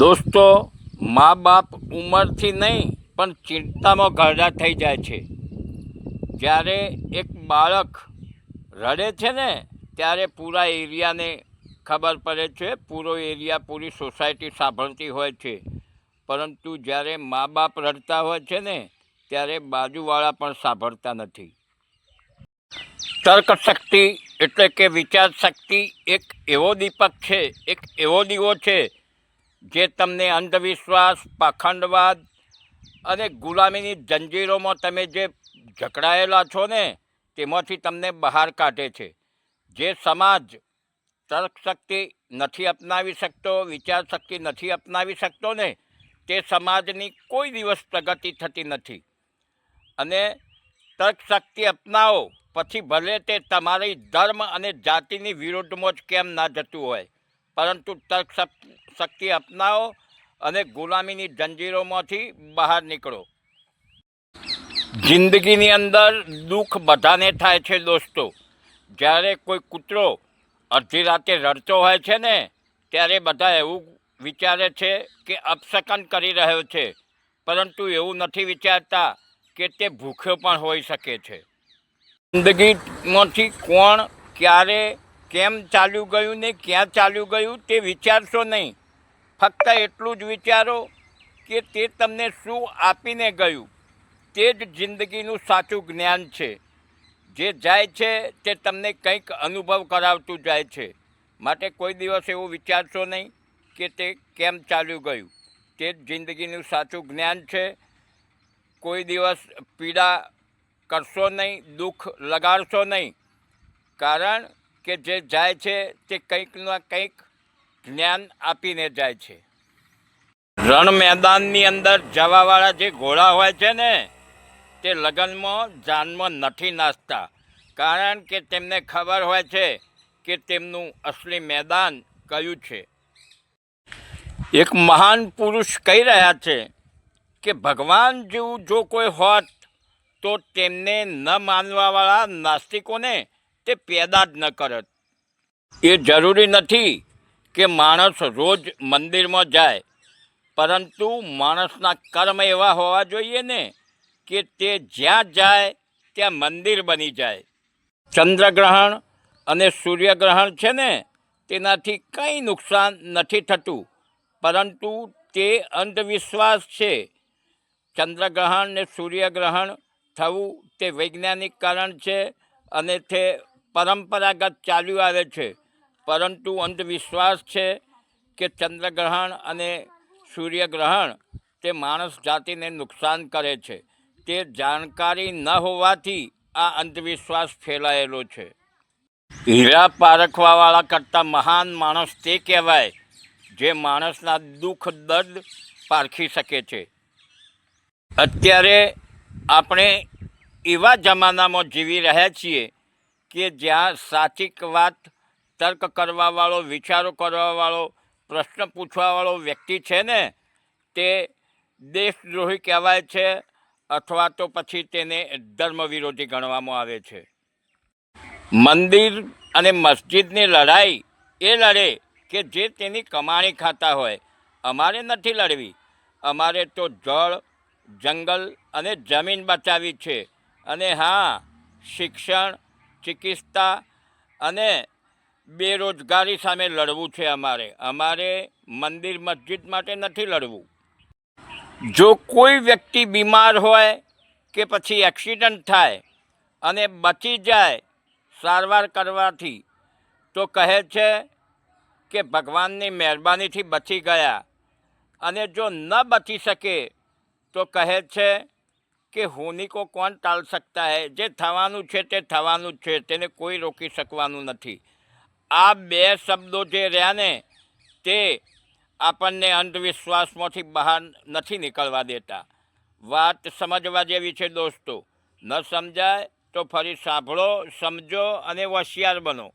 દોસ્તો, મા બાપ ઉંમરથી નહીં પણ ચિંતામાં ઘરડા થઈ જાય છે. જ્યારે એક બાળક રડે છે ને ત્યારે પૂરા એરિયાને ખબર પડે છે, પૂરો એરિયા, પૂરી સોસાયટી સાંભળતી હોય છે. પરંતુ જ્યારે મા બાપ રડતા હોય છે ને ત્યારે બાજુવાળા પણ સાંભળતા નથી. તર્કશક્તિ એટલે કે વિચાર શક્તિ એક એવો દીપક છે, એક એવો દીવો છે જે તમને અંધવિશ્વાસ, પાખંડવાદ અને ગુલામીની જંજીરોમાં તમે જે જકડાયેલા છો ને તેમાંથી તમને બહાર કાઢે છે. જે સમાજ તર્કશક્તિ નથી અપનાવી શકતો, વિચારશક્તિ નથી અપનાવી શકતો ને તે સમાજની કોઈ દિવસ પ્રગતિ થતી નથી. અને તર્કશક્તિ અપનાવો પછી ભલે તે તમારી ધર્મ અને જાતિની વિરુદ્ધમાં જ કેમ ના જતું હોય, પરંતુ તર્કશક્તિ અપનાવો અને ગુલામીની જંજીરોમાંથી બહાર નીકળો. જિંદગીની અંદર દુઃખ બધાને થાય છે દોસ્તો. જ્યારે કોઈ કૂતરો અડધી રાતે રડતો હોય છે ને ત્યારે બધા એવું વિચારે છે કે અપશકન કરી રહ્યો છે, પરંતુ એવું નથી વિચારતા કે તે ભૂખ્યો પણ હોઈ શકે છે. જિંદગીમાંથી કોણ, ક્યારે, કેમ ચાલ્યું ગયું ને ક્યાં ચાલ્યું ગયું તે વિચારશો નહીં. ફક્ત એટલું જ વિચારો કે તે તમને શું આપીને ગયું. તે જ જિંદગીનું સાચું જ્ઞાન છે. જે જાય છે તે તમને કંઈક અનુભવ કરાવતું જાય છે. માટે કોઈ દિવસ એવું વિચારશો નહીં કે તે કેમ ચાલ્યું ગયું. તે જ જિંદગીનું સાચું જ્ઞાન છે. કોઈ દિવસ પીડા કરશો નહીં, દુઃખ લગાડશો નહીં, કારણ કે જે જાય છે તે કંઈકના કંઈક જ્ઞાન આપીને જાય છે. રણ મેદાનની અંદર જવાવાળા જે ઘોડા હોય છે ને તે લગ્નમાં જાનમાં નથી નાચતા, કારણ કે તેમને ખબર હોય છે કે તેમનું અસલી મેદાન કયું છે. એક મહાન પુરુષ કહી રહ્યા છે કે ભગવાન જેવું જો કોઈ હોત તો તેમને ન માનવાવાળા નાસ્તિકોને તે પેદા જ ન કરત. એ જરૂરી નથી કે માણસ રોજ મંદિરમાં જાય, પરંતુ માણસના કર્મ એવા હોવા જોઈએ ને કે તે જ્યાં જાય ત્યાં મંદિર બની જાય. ચંદ્રગ્રહણ અને સૂર્યગ્રહણ છે ને તેનાથી કંઈ નુકસાન નથી થતું, પરંતુ તે અંધવિશ્વાસ છે. ચંદ્રગ્રહણ ને સૂર્યગ્રહણ થવું તે વૈજ્ઞાનિક કારણ છે અને તે પરંપરાગત ચાલ્યું આવે છે, પરંતુ અંધવિશ્વાસ છે કે ચંદ્રગ્રહણ અને સૂર્યગ્રહણ તે માણસ જાતિને નુકસાન કરે છે. તે જાણકારી ન હોવાથી આ અંધવિશ્વાસ ફેલાયેલો છે. હીરા પારખવાવાળા કરતાં મહાન માણસ તે કહેવાય જે માણસના દુઃખ દર્દ પારખી શકે છે. અત્યારે આપણે એવા જમાનામાં જીવી રહ્યા છીએ કે જ્યાં સાચી વાત તર્ક કરવાવાળો, વિચારો કરવાવાળો, પ્રશ્ન પૂછવાવાળો વ્યક્તિ છે ને તે દેશદ્રોહી કહેવાય છે, અથવા તો પછી તેને ધર્મ વિરોધી ગણવામાં આવે છે. મંદિર અને મસ્જિદની લડાઈ એ લડે કે જે તેની કમાણી ખાતા હોય. અમારે નથી લડવી. અમારે તો જળ, જંગલ અને જમીન બચાવી છે. અને હા, શિક્ષણ, ચિકિત્સા અને બેરોજગારી સામે લડવું છે. અમારે મંદિર મસ્જિદ માટે નથી લડવું. જો કોઈ વ્યક્તિ બીમાર હોય કે પછી એક્સિડન્ટ થાય અને બચી જાય સારવાર કરવાથી, તો કહે છે કે ભગવાનની મહેરબાનીથી બચી ગયા. અને જો ન બચી શકે તો કહે છે કે હોની કો કોણ ટાળ શકતા હૈ. જે થવાનું છે તે થવાનું જ છે, તેને કોઈ રોકી શકવાનું નથી. આ બે શબ્દો જે રહ્યા ને તે આપણને અંધવિશ્વાસમાંથી બહાર નથી નીકળવા દેતા. વાત સમજવા જેવી છે દોસ્તો. ન સમજાય તો ફરી સાંભળો, સમજો અને હોશિયાર બનો.